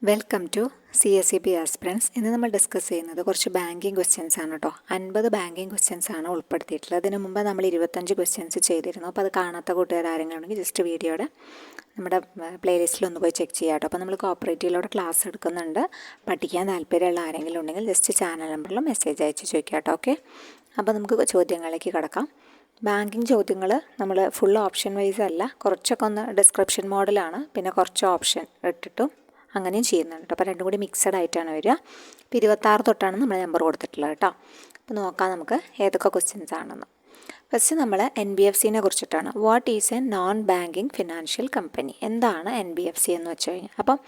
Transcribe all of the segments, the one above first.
Welcome to CSEB aspirants. ഇന്ന് നമ്മൾ discuss ചെയ്യുന്നത് കുറച്ച് ബാങ്കിങ് ക്വസ്റ്റ്യൻസ് ആണ് കേട്ടോ. 50 ബാങ്കിങ് ക്വസ്റ്റ്യൻസ് ആണ് ഉൾപ്പെടുത്തിയിട്ടുള്ളത്. അതിന് മുമ്പ് നമ്മൾ 25 ക്വസ്റ്റ്യൻസ് ചെയ്തിരുന്നു. അപ്പോൾ അത് കാണാത്ത കൂട്ടുകാർ ആരെങ്കിലും ഉണ്ടെങ്കിൽ ജസ്റ്റ് വീഡിയോയുടെ നമ്മുടെ പ്ലേലിസ്റ്റിൽ ഒന്ന് പോയി ചെക്ക് ചെയ്യാം കേട്ടോ. അപ്പോൾ നമ്മൾ കോപ്പറേറ്റീവിലൂടെ ക്ലാസ് എടുക്കുന്നുണ്ട്. പഠിക്കാൻ താല്പര്യമുള്ള ആരെങ്കിലും ഉണ്ടെങ്കിൽ ജസ്റ്റ് ചാനൽ നമ്പറിൽ മെസ്സേജ് അയച്ച് ചോദിക്കാം കേട്ടോ. ഓക്കെ, അപ്പോൾ നമുക്ക് ചോദ്യങ്ങളിലേക്ക് കിടക്കാം. ബാങ്കിങ് ചോദ്യങ്ങൾ നമ്മൾ ഫുൾ ഓപ്ഷൻ വൈസ് അല്ല, കുറച്ചൊക്കെ ഒന്ന് ഡിസ്ക്രിപ്ഷൻ മോഡലാണ്, പിന്നെ കുറച്ച് ഓപ്ഷൻ ഇട്ടിട്ടും അങ്ങനെയും ചെയ്യുന്നുണ്ട്. അപ്പോൾ രണ്ടും കൂടി മിക്സഡ് ആയിട്ടാണ് വരിക. ഇപ്പോൾ 26 തൊട്ടാണ് നമ്മൾ നമ്പർ കൊടുത്തിട്ടുള്ളത് കേട്ടോ. അപ്പോൾ നോക്കാം നമുക്ക് ഏതൊക്കെ ക്വസ്റ്റ്യൻസ് ആണെന്ന്. ഫസ്റ്റ് നമ്മൾ NBFCനെ കുറിച്ചിട്ടാണ്. What is A non banking financial company? എന്താണ് NBFC എന്ന് വെച്ച് കഴിഞ്ഞാൽ, അപ്പം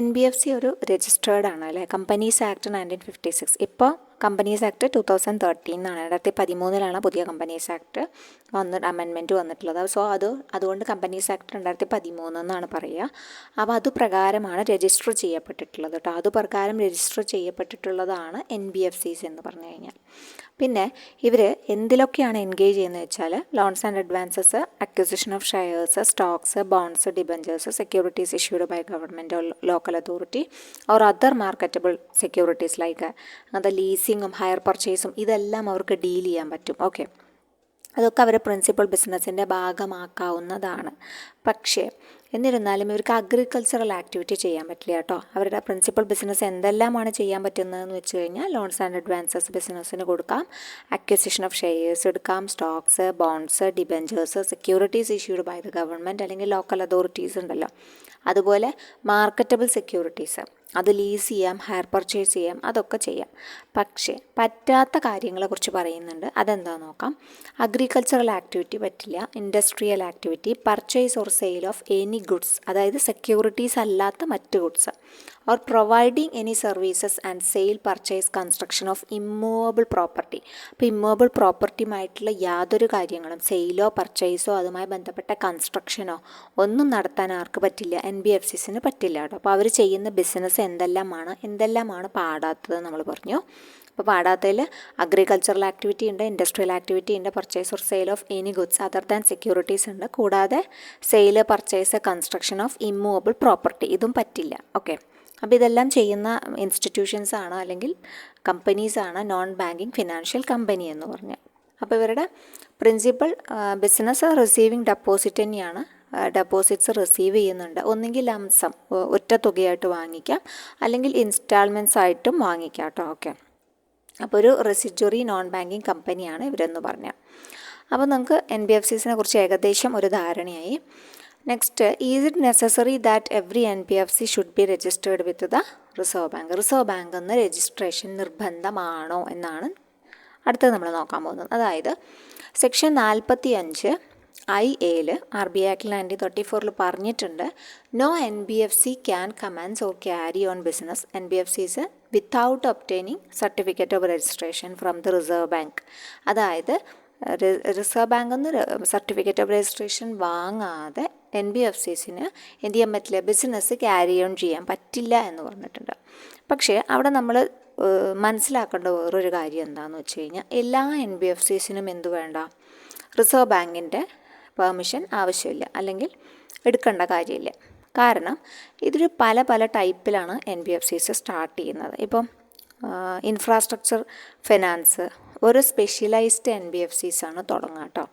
NBFC ഒരു രജിസ്റ്റേർഡ് ആണ് അല്ലേ. Companies act 1956. ഇപ്പോൾ കമ്പനീസ് ആക്ട് 2013 എന്നാണ്, 2013 പുതിയ കമ്പനീസ് ആക്ട് അമെൻമെൻറ്റ് വന്നിട്ടുള്ളത്. സോ അതുകൊണ്ട് കമ്പനീസ് ആക്ട് 2013 എന്നാണ് പറയുക. അപ്പോൾ അതുപ്രകാരമാണ് രജിസ്റ്റർ ചെയ്യപ്പെട്ടിട്ടുള്ളത് കേട്ടോ. അതുപ്രകാരം രജിസ്റ്റർ ചെയ്യപ്പെട്ടിട്ടുള്ളതാണ് NBFCs എന്ന് പറഞ്ഞു കഴിഞ്ഞാൽ. പിന്നെ ഇവർ എന്തിലൊക്കെയാണ് എൻഗേജ് ചെയ്യുന്നത് വെച്ചാൽ loans and advances, acquisition of shares, stocks, bonds, debentures, securities issued by government or local authority or other marketable securities like അങ്ങനത്തെ ലീസിങ്ങും ഹയർ പർച്ചേസും ഇതെല്ലാം അവർക്ക് ഡീൽ ചെയ്യാൻ പറ്റും. ഓക്കെ, അതൊക്കെ അവരുടെ പ്രിൻസിപ്പൽ ബിസിനസ്സിൻ്റെ ഭാഗമാക്കാവുന്നതാണ്. പക്ഷേ എന്നിരുന്നാലും ഇവർക്ക് അഗ്രികൾച്ചറൽ ആക്ടിവിറ്റി ചെയ്യാൻ പറ്റില്ല കേട്ടോ. അവരുടെ പ്രിൻസിപ്പൽ ബിസിനസ് എന്തെല്ലാമാണ് ചെയ്യാൻ പറ്റുന്നതെന്ന് വെച്ച് കഴിഞ്ഞാൽ ലോൺസ് ആൻഡ് അഡ്വാൻസസ് ബിസിനസ്സിന് കൊടുക്കാം, അക്വിസിഷൻ ഓഫ് ഷെയർസ് എടുക്കാം, stocks, bonds, debentures, securities issued by the government അല്ലെങ്കിൽ ലോക്കൽ അതോറിറ്റീസ് ഉണ്ടല്ലോ, അതുപോലെ മാർക്കറ്റബിൾ സെക്യൂരിറ്റീസ് അത് ലീസ് ചെയ്യാം, ഹയർ പർച്ചേസ് ചെയ്യാം, അതൊക്കെ ചെയ്യാം. പക്ഷേ പറ്റാത്ത കാര്യങ്ങളെക്കുറിച്ച് പറയുന്നുണ്ട്. അതെന്താണെന്ന് നോക്കാം. അഗ്രികൾച്ചറൽ ആക്ടിവിറ്റി പറ്റില്ല, industrial activity, purchase or sale of any goods, അതായത് സെക്യൂരിറ്റീസ് അല്ലാത്ത മറ്റ് goods, or providing any services and sale, purchase, construction of immovable property. അപ്പോൾ ഇമ്മൂവബിൾ പ്രോപ്പർട്ടിയുമായിട്ടുള്ള യാതൊരു കാര്യങ്ങളും സെയിലോ പർച്ചേസോ അതുമായി ബന്ധപ്പെട്ട കൺസ്ട്രക്ഷനോ ഒന്നും നടത്താൻ ആർക്ക് പറ്റില്ല? NBFCsന് പറ്റില്ല കേട്ടോ. അപ്പോൾ അവർ ചെയ്യുന്ന ബിസിനസ് എന്തെല്ലാമാണ് പാടാത്തത് നമ്മൾ പറഞ്ഞു. അപ്പോൾ പാടാത്തതിൽ അഗ്രികൾച്ചറൽ ആക്ടിവിറ്റി ഉണ്ട്, ഇൻഡസ്ട്രിയൽ ആക്ടിവിറ്റി ഉണ്ട്, purchase or sale of any goods other than securities ഉണ്ട്, കൂടാതെ sale, purchase, construction of immovable property ഇതും പറ്റില്ല. ഓക്കെ, അപ്പോൾ ഇതെല്ലാം ചെയ്യുന്ന ഇൻസ്റ്റിറ്റ്യൂഷൻസ് ആണ് അല്ലെങ്കിൽ കമ്പനീസാണ് നോൺ ബാങ്കിങ് ഫിനാൻഷ്യൽ കമ്പനി എന്ന് പറഞ്ഞാൽ. അപ്പോൾ ഇവരുടെ പ്രിൻസിപ്പൽ ബിസിനസ് റിസീവിങ് ഡെപ്പോസിറ്റ് തന്നെയാണ്. ഡെപ്പോസിറ്റ്സ് റിസീവ് ചെയ്യുന്നുണ്ട്. ഒന്നുകിൽ ലംസം ഒറ്റ തുകയായിട്ട് വാങ്ങിക്കാം, അല്ലെങ്കിൽ ഇൻസ്റ്റാൾമെൻറ്റ്സ് ആയിട്ടും വാങ്ങിക്കാം കേട്ടോ. ഓക്കെ, അപ്പോൾ ഒരു റെസിഡ്യൂറി നോൺ ബാങ്കിങ് കമ്പനിയാണ് ഇവരെന്ന് പറഞ്ഞാൽ. അപ്പോൾ നമുക്ക് NBFCsനെ കുറിച്ച് ഏകദേശം ഒരു ധാരണയായി. Next, is it necessary that every NBFC should be registered with the reserve bank? Reserve bank എന്ന് രജിസ്ട്രേഷൻ നിർബന്ധമാണോ എന്നാണ് അടുത്തത് നമ്മൾ നോക്കാൻ പോകുന്നത്. അതായത് സെക്ഷൻ 45 IA RBI ആക്ട് 1934 പറഞ്ഞിട്ടുണ്ട്, no NBFC can commence or carry on business NBFCs without obtaining certificate of registration from the reserve bank. അതായത് reserve ബാങ്കിൽ നിന്ന് സർട്ടിഫിക്കറ്റ് ഓഫ് രജിസ്ട്രേഷൻ വാങ്ങാതെ NBFCsന് എന്ത് ചെയ്യാൻ പറ്റില്ല? ബിസിനസ് ക്യാരി ഓൺ ചെയ്യാൻ പറ്റില്ല എന്ന് പറഞ്ഞിട്ടുണ്ട്. പക്ഷേ അവിടെ നമ്മൾ മനസ്സിലാക്കേണ്ട വേറൊരു കാര്യം എന്താണെന്ന് വെച്ച് കഴിഞ്ഞാൽ എല്ലാ NBFCsനും എന്തു വേണ്ട? റിസർവ് ബാങ്കിൻ്റെ പെർമിഷൻ ആവശ്യമില്ല, അല്ലെങ്കിൽ എടുക്കേണ്ട കാര്യമില്ല. കാരണം ഇതൊരു പല ടൈപ്പിലാണ് NBFCs സ്റ്റാർട്ട് ചെയ്യുന്നത്. ഇപ്പം ഇൻഫ്രാസ്ട്രക്ചർ ഫിനാൻസ് ഒരു സ്പെഷ്യലൈസ്ഡ് NBFCs ആണ് തുടങ്ങുക കേട്ടോ.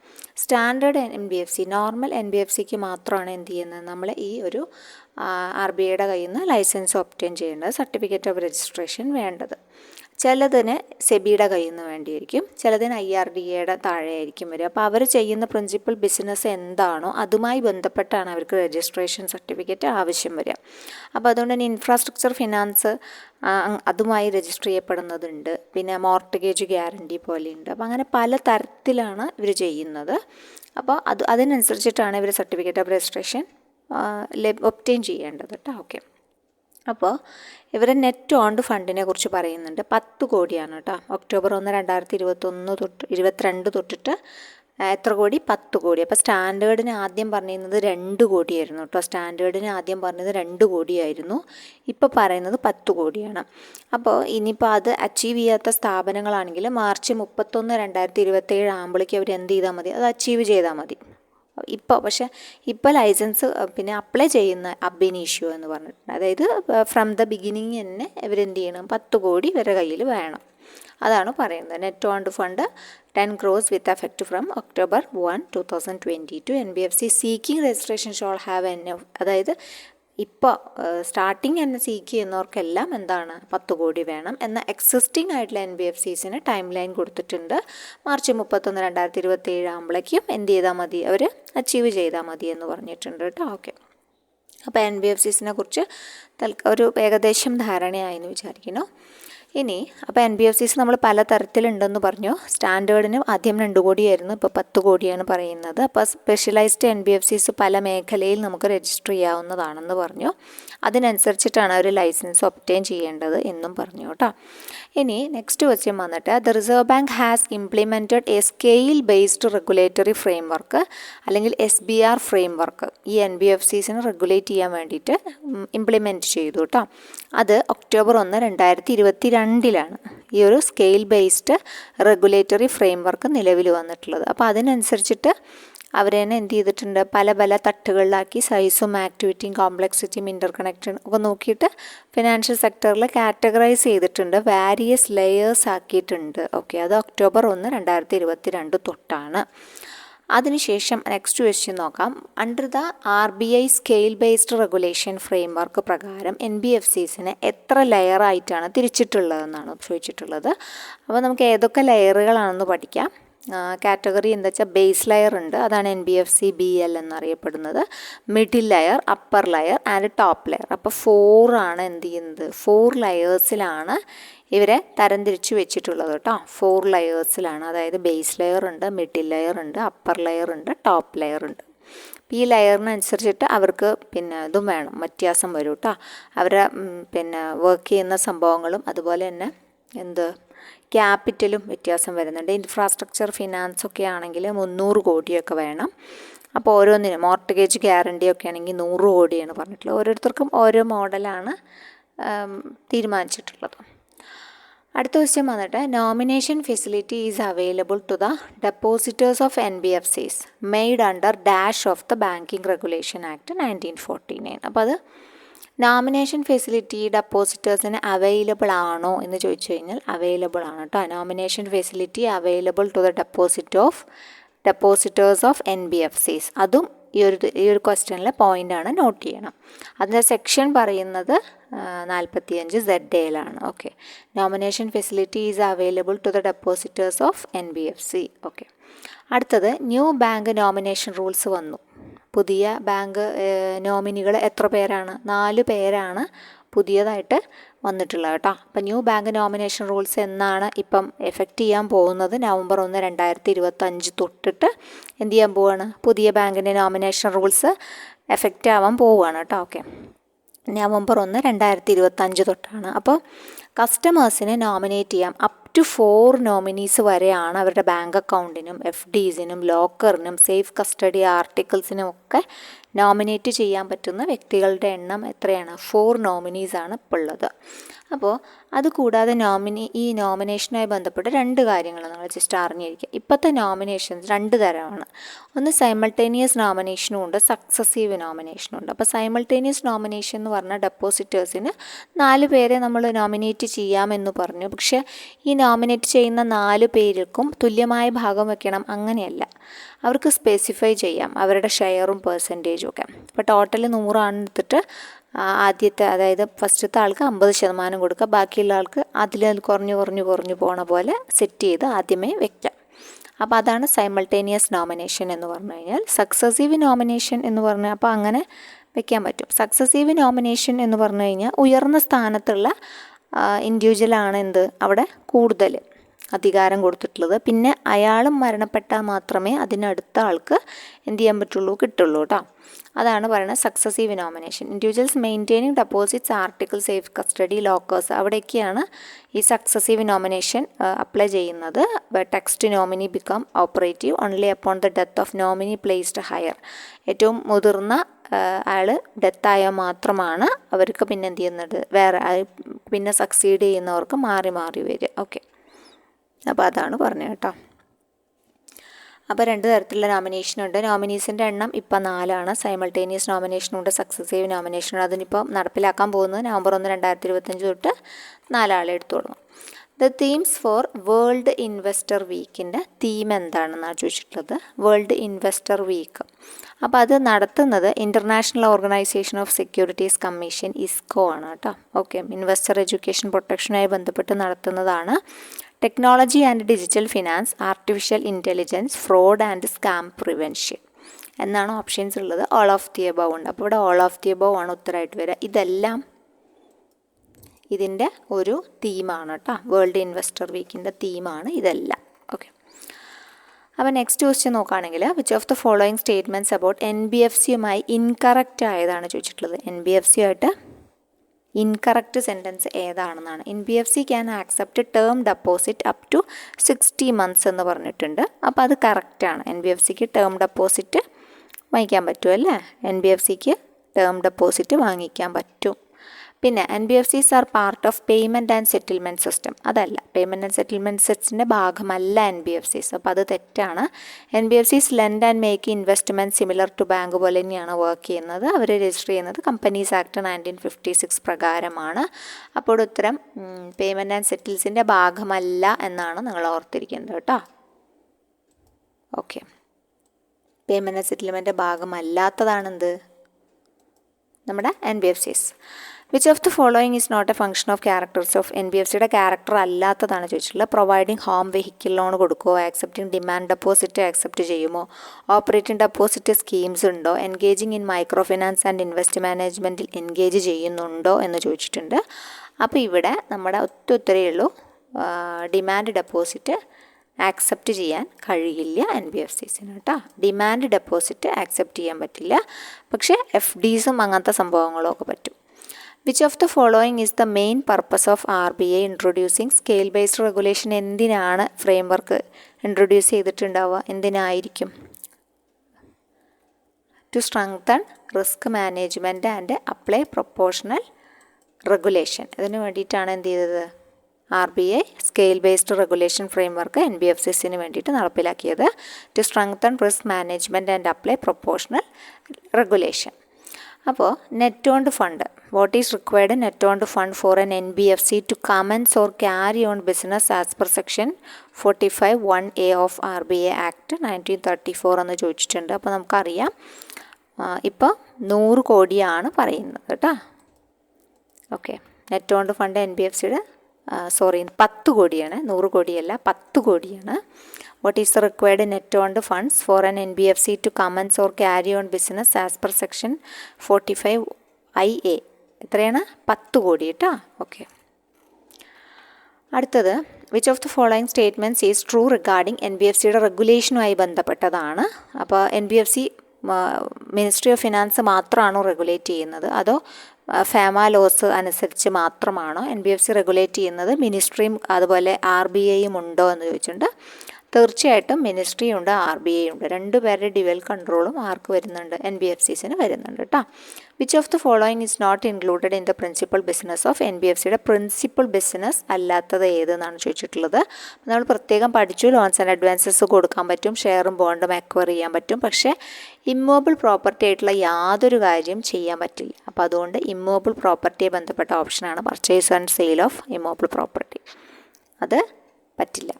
സ്റ്റാൻഡേർഡ് NBFC, നോർമൽ NBFCക്ക് മാത്രമാണ് എന്ത് ചെയ്യുന്നത്? നമ്മൾ ഈ ഒരു RBIയുടെ കയ്യിൽ നിന്ന് ലൈസൻസ് ഒബ്റ്റെയിൻ ചെയ്യേണ്ടത്, സർട്ടിഫിക്കറ്റ് ഓഫ് രജിസ്ട്രേഷൻ വേണ്ടത്. ചിലതിന് സെബിയുടെ കയ്യിൽ നിന്ന് വേണ്ടിയിരിക്കും, ചിലതിന് IRDAയുടെ താഴെ ആയിരിക്കും വരിക. അപ്പോൾ അവർ ചെയ്യുന്ന പ്രിൻസിപ്പൽ ബിസിനസ് എന്താണോ അതുമായി ബന്ധപ്പെട്ടാണ് അവർക്ക് രജിസ്ട്രേഷൻ സർട്ടിഫിക്കറ്റ് ആവശ്യം വരിക. അപ്പോൾ അതുകൊണ്ട് തന്നെ ഇൻഫ്രാസ്ട്രക്ചർ ഫിനാൻസ് അതുമായി രജിസ്റ്റർ ചെയ്യപ്പെടുന്നതുണ്ട്, പിന്നെ മോർട്ടഗേജ് ഗ്യാരണ്ടി പോലെയുണ്ട്. അപ്പോൾ അങ്ങനെ പല തരത്തിലാണ് ഇവർ ചെയ്യുന്നത്. അപ്പോൾ അതിനനുസരിച്ചിട്ടാണ് ഇവർ സർട്ടിഫിക്കറ്റ് ഓഫ് രജിസ്ട്രേഷൻ ഒബ്റ്റെയിൻ ചെയ്യേണ്ടത് കേട്ടോ. ഓക്കെ, അപ്പോൾ ഇവരെ നെറ്റ് ഓൺഡ് ഫണ്ടിനെ കുറിച്ച് പറയുന്നുണ്ട്. 10 കോടിയാണ് കേട്ടോ. ഒക്ടോബർ 1, 2022 തൊട്ടിട്ട് എത്ര കോടി? 10 കോടി. അപ്പോൾ സ്റ്റാൻഡേർഡിന് ആദ്യം പറഞ്ഞിരുന്നത് 2 കോടിയായിരുന്നു കേട്ടോ. സ്റ്റാൻഡേർഡിന് ആദ്യം പറഞ്ഞത് 2 കോടിയായിരുന്നു, ഇപ്പോൾ പറയുന്നത് 10 കോടിയാണ്. അപ്പോൾ ഇനിയിപ്പോൾ അത് അച്ചീവ് ചെയ്യാത്ത സ്ഥാപനങ്ങളാണെങ്കിൽ മാർച്ച് 31, 2027 ആകുമ്പോഴേക്കും അവർ എന്ത് ചെയ്താൽ മതി? അത് അച്ചീവ് ചെയ്താൽ മതി. ഇപ്പോൾ ലൈസൻസ് പിന്നെ അപ്ലൈ ചെയ്യുന്ന അബ് ഇനീഷ്യോ എന്ന് പറഞ്ഞിട്ടുണ്ട്. അതായത് ഫ്രം ദ ബിഗിനിങ് തന്നെ ഇവരെന്ത് ചെയ്യണം, 10 കോടി ഇവരുടെ കയ്യിൽ വേണം. അതാണ് പറയുന്നത്. Net owned fund 10 crores with effect from October 1, 2022. NBFC seeking registration shawl have അതായത് ഇപ്പോൾ സ്റ്റാർട്ടിങ് തന്നെ സീക്ക് ചെയ്യുന്നവർക്കെല്ലാം എന്താണ് 10 കോടി വേണം എന്ന എക്സിസ്റ്റിംഗ് ആയിട്ടുള്ള NBFCസിന് ടൈം ലൈൻ കൊടുത്തിട്ടുണ്ട്. മാർച്ച് 31, 2027 ആകുമ്പോഴേക്കും എന്ത് ചെയ്താൽ മതി, അവർ അച്ചീവ് ചെയ്താൽ മതി എന്ന് പറഞ്ഞിട്ടുണ്ട് കേട്ടോ. ഓക്കെ, അപ്പോൾ NBFCസിനെ കുറിച്ച് ഒരു ഏകദേശം ധാരണയായെന്ന് വിചാരിക്കുന്നു. ഇനി അപ്പോൾ NBFCs നമ്മൾ പല തരത്തിലുണ്ടെന്ന് പറഞ്ഞു. സ്റ്റാൻഡേർഡിന് ആദ്യം 2 കോടിയായിരുന്നു, ഇപ്പോൾ 10 കോടിയാണ് പറയുന്നത്. അപ്പോൾ സ്പെഷ്യലൈസ്ഡ് NBFCs പല മേഖലയിൽ നമുക്ക് രജിസ്റ്റർ ചെയ്യാവുന്നതാണെന്ന് പറഞ്ഞു. അതിനനുസരിച്ചിട്ടാണ് ഒരു ലൈസൻസ് ഒബ്റ്റെയിൻ ചെയ്യേണ്ടത് എന്നും പറഞ്ഞു കേട്ടോ. ഇനി നെക്സ്റ്റ് ക്വസ്റ്റ്യൻ വന്നിട്ട്, the reserve bank has implemented A scale based regulatory framework അല്ലെങ്കിൽ SBR ഫ്രെയിംവർക്ക് ഈ NBFCസിന് റെഗുലേറ്റ് ചെയ്യാൻ വേണ്ടിയിട്ട് ഇംപ്ലിമെൻറ്റ് ചെയ്തു കേട്ടോ. അത് October 1, 2022 ഈ ഒരു സ്കെയിൽ ബേസ്ഡ് റെഗുലേറ്ററി ഫ്രെയിംവർക്ക് നിലവിൽ വന്നിട്ടുള്ളത്. അപ്പോൾ അതിനനുസരിച്ചിട്ട് അവർ തന്നെ എന്ത് ചെയ്തിട്ടുണ്ട്, പല തട്ടുകളിലാക്കി സൈസും ആക്ടിവിറ്റിയും കോംപ്ലക്സിറ്റിയും ഇൻ്റർ കണക്ഷൻ ഒക്കെ നോക്കിയിട്ട് ഫിനാൻഷ്യൽ സെക്ടറിൽ കാറ്റഗറൈസ് ചെയ്തിട്ടുണ്ട്, വാരിയസ് ലെയേഴ്സ് ആക്കിയിട്ടുണ്ട്. ഓക്കെ, അത് October 1, 2022 തൊട്ടാണ്. അതിനുശേഷം നെക്സ്റ്റ് ക്വസ്റ്റ്യൻ നോക്കാം. Under the RBI scale based regulation framework പ്രകാരം NBFCസിനെ എത്ര ലെയറായിട്ടാണ് തിരിച്ചിട്ടുള്ളതെന്നാണ് ചോദിച്ചിട്ടുള്ളത്. അപ്പോൾ നമുക്ക് ഏതൊക്കെ ലെയറുകളാണെന്ന് പഠിക്കാം. കാറ്റഗറി എന്താ വെച്ചാൽ ബേസ് ലെയർ ഉണ്ട്, അതാണ് NBFC BL എന്നറിയപ്പെടുന്നത്. Middle layer, upper layer and top layer. അപ്പോൾ 4 ആണ് എന്ത് ചെയ്യുന്നത്, 4 ലെയേഴ്സിലാണ് ഇവരെ തരംതിരിച്ച് വെച്ചിട്ടുള്ളത് കേട്ടോ. 4 ലെയേഴ്സിലാണ്, അതായത് ബേസ് ലെയർ ഉണ്ട്, മിഡിൽ ലെയർ ഉണ്ട്, അപ്പർ ലെയർ ഉണ്ട്, ടോപ്പ് ലെയർ ഉണ്ട്. ഈ ലെയറിനനുസരിച്ചിട്ട് അവർക്ക് പിന്നെ ഇതും വേണം, വ്യത്യാസം വരും കേട്ടോ. അവരെ പിന്നെ വർക്ക് ചെയ്യുന്ന സംഭവങ്ങളും അതുപോലെ തന്നെ ക്യാപിറ്റലും വ്യത്യാസം വരുന്നുണ്ട്. ഇൻഫ്രാസ്ട്രക്ചർ ഫിനാൻസൊക്കെ ആണെങ്കിൽ 300 കോടിയൊക്കെ വേണം. അപ്പോൾ ഓരോന്നിനും മോർട്ടഗേജ് ഗ്യാരണ്ടി ഒക്കെ ആണെങ്കിൽ 100 കോടിയാണ് പറഞ്ഞിട്ടുള്ളത്. ഓരോരുത്തർക്കും ഓരോ മോഡലാണ് തീരുമാനിച്ചിട്ടുള്ളത്. അടുത്ത ക്വസ്റ്റ്യൻ വന്നിട്ട്, nomination facility is available to the depositors of NBFCs made under dash of the banking regulation act 1949. അപ്പോൾ അത് നോമിനേഷൻ ഫെസിലിറ്റി ഡെപ്പോസിറ്റേഴ്സിന് അവൈലബിൾ ആണോ എന്ന് ചോദിച്ചു കഴിഞ്ഞാൽ അവൈലബിൾ ആണ് കേട്ടോ. Nomination facility available to the depositors of NBFCs. അതും ഈ ഒരു ക്വസ്റ്റ്യനിലെ പോയിൻ്റാണ്, നോട്ട് ചെയ്യണം. അതിൻ്റെ സെക്ഷൻ പറയുന്നത് 45ZAയിലാണ്. Okay, nomination facility is available to the depositors of NBFC. Okay, അടുത്തത് ന്യൂ ബാങ്ക് നോമിനേഷൻ റൂൾസ് വന്നു. പുതിയ ബാങ്ക് നോമിനികൾ എത്ര പേരാണ്, 4 പേരാണ് പുതിയതായിട്ട് വന്നിട്ടുള്ളത് കേട്ടോ. അപ്പം ന്യൂ ബാങ്ക് നോമിനേഷൻ റൂൾസ് എന്നാണ് ഇപ്പം എഫക്റ്റ് ചെയ്യാൻ പോകുന്നത്, November 1, 2025 തൊട്ടിട്ട് എന്ത് ചെയ്യാൻ പോവുകയാണ്, പുതിയ ബാങ്കിൻ്റെ നോമിനേഷൻ റൂൾസ് എഫക്റ്റ് ആവാൻ പോവുകയാണ് കേട്ടോ. ഓക്കെ, November 1, 2025 തൊട്ടാണ്. അപ്പോൾ കസ്റ്റമേഴ്സിനെ നോമിനേറ്റ് ചെയ്യാം അപ് ടു 4 നോമിനീസ് വരെയാണ് അവരുടെ ബാങ്ക് അക്കൗണ്ടിനും FDസിനും ലോക്കറിനും സേഫ് കസ്റ്റഡി ആർട്ടിക്കിൾസിനും ഒക്കെ നോമിനേറ്റ് ചെയ്യാൻ പറ്റുന്ന വ്യക്തികളുടെ എണ്ണം എത്രയാണ്, 4 നോമിനീസാണ് ഇപ്പോൾ ഉള്ളത്. അപ്പോൾ അതുകൂടാതെ ഈ നോമിനേഷനുമായി ബന്ധപ്പെട്ട് 2 കാര്യങ്ങൾ നമ്മൾ ജസ്റ്റ് അറിഞ്ഞിരിക്കുക. ഇപ്പോഴത്തെ നോമിനേഷൻസ് 2 തരമാണ്. ഒന്ന് സൈമൾട്ടേനിയസ് നോമിനേഷനും ഉണ്ട്, സക്സസീവ് നോമിനേഷനും ഉണ്ട്. അപ്പോൾ സൈമൾട്ടേനിയസ് നോമിനേഷൻ എന്ന് പറഞ്ഞാൽ ഡെപ്പോസിറ്റേഴ്സിന് 4 പേരെ നമ്മൾ നോമിനേറ്റ് ചെയ്യാമെന്ന് പറഞ്ഞു. പക്ഷേ ഈ നോമിനേറ്റ് ചെയ്യുന്ന 4 പേർക്കും തുല്യമായ ഭാഗം വെക്കണം അങ്ങനെയല്ല, അവർക്ക് സ്പെസിഫൈ ചെയ്യാം അവരുടെ ഷെയറും പെർസെൻറ്റേജും ഒക്കെ. ഇപ്പോൾ ടോട്ടൽ 100 ആണ് എടുത്തിട്ട് ആദ്യത്തെ, അതായത് ഫസ്റ്റത്തെ ആൾക്ക് 50% കൊടുക്കുക, ബാക്കിയുള്ള ആൾക്ക് അതിൽ കുറഞ്ഞു പോണ പോലെ സെറ്റ് ചെയ്ത് ആദ്യമേ വെക്കാം. അപ്പോൾ അതാണ് സൈമൾട്ടേനിയസ് നോമിനേഷൻ എന്ന് പറഞ്ഞു കഴിഞ്ഞാൽ. സക്സസീവ് നോമിനേഷൻ എന്ന് പറഞ്ഞാൽ അപ്പോൾ അങ്ങനെ വെക്കാൻ പറ്റും. സക്സസീവ് നോമിനേഷൻ എന്ന് പറഞ്ഞു കഴിഞ്ഞാൽ ഉയർന്ന സ്ഥാനത്തുള്ള ഇൻഡിവിജ്വലാണ് അവിടെ കൂടുതൽ അധികാരം കൊടുത്തിട്ടുള്ളത്. പിന്നെ അയാളും മരണപ്പെട്ടാൽ മാത്രമേ അതിനടുത്ത ആൾക്ക് എന്ത് ചെയ്യാൻ കിട്ടുള്ളൂ കേട്ടോ. അതാണ് പറയുന്നത് successive nomination. Individuals maintaining deposits article safe custody lockers അവിടേക്കാണ് ഈ സക്സസീവ് നോമിനേഷൻ അപ്ലൈ ചെയ്യുന്നത്. Text nominee become operative only upon the death of nominee placed higher. ഏറ്റവും മുതിർന്ന ആൾ ഡെത്തായാൽ മാത്രമാണ് അവർക്ക് പിന്നെ എന്ത് ചെയ്യുന്നത്, പിന്നെ സക്സീഡ് ചെയ്യുന്നവർക്ക് മാറി വരിക. ഓക്കെ, അപ്പോൾ അതാണ് പറഞ്ഞത് കേട്ടോ. അപ്പോൾ 2 തരത്തിലുള്ള നോമിനേഷനുണ്ട്. നോമിനീസിൻ്റെ എണ്ണം ഇപ്പോൾ 4ആണ്. Simultaneous നോമിനേഷനുണ്ട്, successive നോമിനേഷനുണ്ട്. അതിനിപ്പോൾ നടപ്പിലാക്കാൻ പോകുന്നത് നവംബർ 1, 2025 തൊട്ട് 4 ആളെ എടുത്തു തുടങ്ങും. The themes for world investor വീക്കിൻ്റെ തീം എന്താണെന്നാണ് ചോദിച്ചിട്ടുള്ളത്. World investor week. അപ്പോൾ അത് നടത്തുന്നത് international organisation of securities commission ISCO ആണ് കേട്ടോ. ഓക്കെ, ഇൻവെസ്റ്റർ എഡ്യൂക്കേഷൻ പ്രൊട്ടക്ഷനുമായി ബന്ധപ്പെട്ട് നടത്തുന്നതാണ്. Technology and digital finance, artificial intelligence, fraud and scam prevention എന്നാണ് ഓപ്ഷൻസ് ഉള്ളത്. ഓൾ ഓഫ് ദി എബവ് ഉണ്ട്. അപ്പോൾ ഇവിടെ ഓൾ ഓഫ് ദി എബവ് ആണ് ഉത്തരമായിട്ട് വരിക. ഇതെല്ലാം ഇതിൻ്റെ ഒരു തീമാണ് കേട്ടോ. വേൾഡ് ഇൻവെസ്റ്റർ വീക്കിൻ്റെ തീമാണ് ഇതെല്ലാം. ഓക്കെ, അപ്പോൾ നെക്സ്റ്റ് ക്വസ്റ്റ്യൻ നോക്കുകയാണെങ്കിൽ which of the following statements about NBFCയുമായി ഇൻകറക്റ്റ് ആയതാണ് ചോദിച്ചിട്ടുള്ളത്. NBFC ആയിട്ട് ഇൻകറക്റ്റ് സെൻറ്റൻസ് ഏതാണെന്നാണ്. NBFC can accept term deposit up to 60 months എന്ന് പറഞ്ഞിട്ടുണ്ട്. അപ്പോൾ അത് കറക്റ്റാണ്. NBFCക്ക് ടേം ഡെപ്പോസിറ്റ് വാങ്ങിക്കാൻ പറ്റുമല്ലേ? NBFCക്ക് ടേം ഡെപ്പോസിറ്റ് വാങ്ങിക്കാൻ പറ്റും. പിന്നെ NBFCs are part of payment and settlement system. അതല്ല, പേയ്മെൻറ്റ് ആൻഡ് സെറ്റിൽമെൻറ്റ് സിസ്റ്റത്തിൻ്റെ ഭാഗമല്ല NBFCs. അപ്പോൾ അത് തെറ്റാണ്. NBFCs lend and make investment similar to bank പോലെ തന്നെയാണ് വർക്ക് ചെയ്യുന്നത്. അവർ രജിസ്റ്റർ ചെയ്യുന്നത് കമ്പനീസ് ആക്ട് 1956 പ്രകാരമാണ്. അപ്പോൾ ഉത്തരം പേയ്മെൻറ്റ് ആൻഡ് സെറ്റിൽസിൻ്റെ ഭാഗമല്ല എന്നാണ് നിങ്ങൾ ഓർത്തിരിക്കേണ്ടത് കേട്ടോ. ഓക്കെ, പേയ്മെൻറ്റ് ആൻഡ് സെറ്റിൽമെൻറ്റ് ഭാഗമല്ലാത്തതാണെന്ത്? നമ്മുടെ NBFCs. Which of the following is not a function of characters of NBFCയുടെ ക്യാരക്ടർ അല്ലാത്തതാണ് ചോദിച്ചിട്ടുള്ളത്. പ്രൊവൈഡിങ് ഹോം വെഹിക്കിൾ ലോൺ കൊടുക്കുമോ, ആക്സെപ്റ്റിംഗ് ഡിമാൻഡ് ഡെപ്പോസിറ്റ് ആക്സെപ്റ്റ് ചെയ്യുമോ, ഓപ്പറേറ്റിംഗ് ഡെപ്പോസിറ്റ് സ്കീംസ് ഉണ്ടോ, engaging in micro finance and invest മാനേജ്മെൻറ്റിൽ engage ചെയ്യുന്നുണ്ടോ എന്ന് ചോദിച്ചിട്ടുണ്ട്. അപ്പോൾ ഇവിടെ നമ്മുടെ ഉത്തരവേ ഉള്ളൂ, ഡിമാൻഡ് ഡെപ്പോസിറ്റ് ആക്സെപ്റ്റ് ചെയ്യാൻ കഴിയില്ല NBFCസിന് കേട്ടോ. ഡിമാൻഡ് ഡെപ്പോസിറ്റ് ആക്സെപ്റ്റ് ചെയ്യാൻ പറ്റില്ല, പക്ഷേ FDsഉം അങ്ങനത്തെ സംഭവങ്ങളും ഒക്കെ പറ്റും. Which of the following is the main purpose of RBI introducing scale based regulation? എന്തിനാണ് ഫ്രെയിം വർക്ക് ഇൻട്രൊഡ്യൂസ് ചെയ്തിട്ടുണ്ടാവുക? എന്തിനായിരിക്കും? To strengthen risk management and apply proportional regulation. ഇതിന് വേണ്ടിയിട്ടാണ് എന്ത് ചെയ്തത്? RBI scale based regulation framework NBFCസിന് വേണ്ടിയിട്ട് നടപ്പിലാക്കിയത്. To strengthen risk management and apply proportional regulation. അപ്പോൾ net owned fund, what is required net owned fund for an NBFC to commence or carry on business as per section 45(1)(a) of RBI act 1934 എന്ന് ചോദിച്ചിട്ടുണ്ട്. അപ്പോൾ നമുക്കറിയാം ഇപ്പോൾ 100 കോടിയാണ് പറയുന്നത് കേട്ടോ. Okay, net owned fund NBFCയുടെ 10 കോടിയാണ്, 100 കോടിയല്ല, 10 കോടിയാണ്. What is the required net owned funds for an NBFC to commence or carry on business as per section 45(1)(a) എത്രയാണ്? 10 കോടി കേട്ടോ. ഓക്കെ, അടുത്തത് which of the following statements is true regarding NBFCയുടെ റെഗുലേഷനുമായി ബന്ധപ്പെട്ടതാണ്. അപ്പോൾ NBFC മിനിസ്ട്രി ഓഫ് ഫിനാൻസ് മാത്രമാണോ regulate ചെയ്യുന്നത്, അതോ ഫാമ ലോസ് അനുസരിച്ച് മാത്രമാണോ NBFC റെഗുലേറ്റ് ചെയ്യുന്നത്? മിനിസ്ട്രിയും അതുപോലെ RBIയും ഉണ്ടോ എന്ന് ചോദിച്ചിട്ടുണ്ട്. തീർച്ചയായിട്ടും മിനിസ്ട്രിയും ഉണ്ട്, RBI ഉണ്ട്. രണ്ടുപേരുടെ ഡ്യുവൽ കൺട്രോളും ആർക്ക് വരുന്നുണ്ട്? NBFCസിന് വരുന്നുണ്ട് കേട്ടോ. Which of the following is not included in the principal business of NBFCയുടെ പ്രിൻസിപ്പൽ ബിസിനസ് അല്ലാത്തത് ഏതെന്നാണ് ചോദിച്ചിട്ടുള്ളത്. നമ്മൾ പ്രത്യേകം പഠിച്ചു, ലോൺസ് ആൻഡ് അഡ്വാൻസസ് കൊടുക്കാൻ പറ്റും, ഷെയറും ബോണ്ടും അക്വയർ ചെയ്യാൻ പറ്റും, പക്ഷേ ഇമ്മൂവബിൾ പ്രോപ്പർട്ടി ആയിട്ടുള്ള യാതൊരു കാര്യം ചെയ്യാൻ പറ്റില്ല. അപ്പോൾ അതുകൊണ്ട് ഇമ്മൂവബിൾ പ്രോപ്പർട്ടിയെ ബന്ധപ്പെട്ട ഓപ്ഷനാണ് purchase and sale of immovable property. അത് പറ്റില്ല.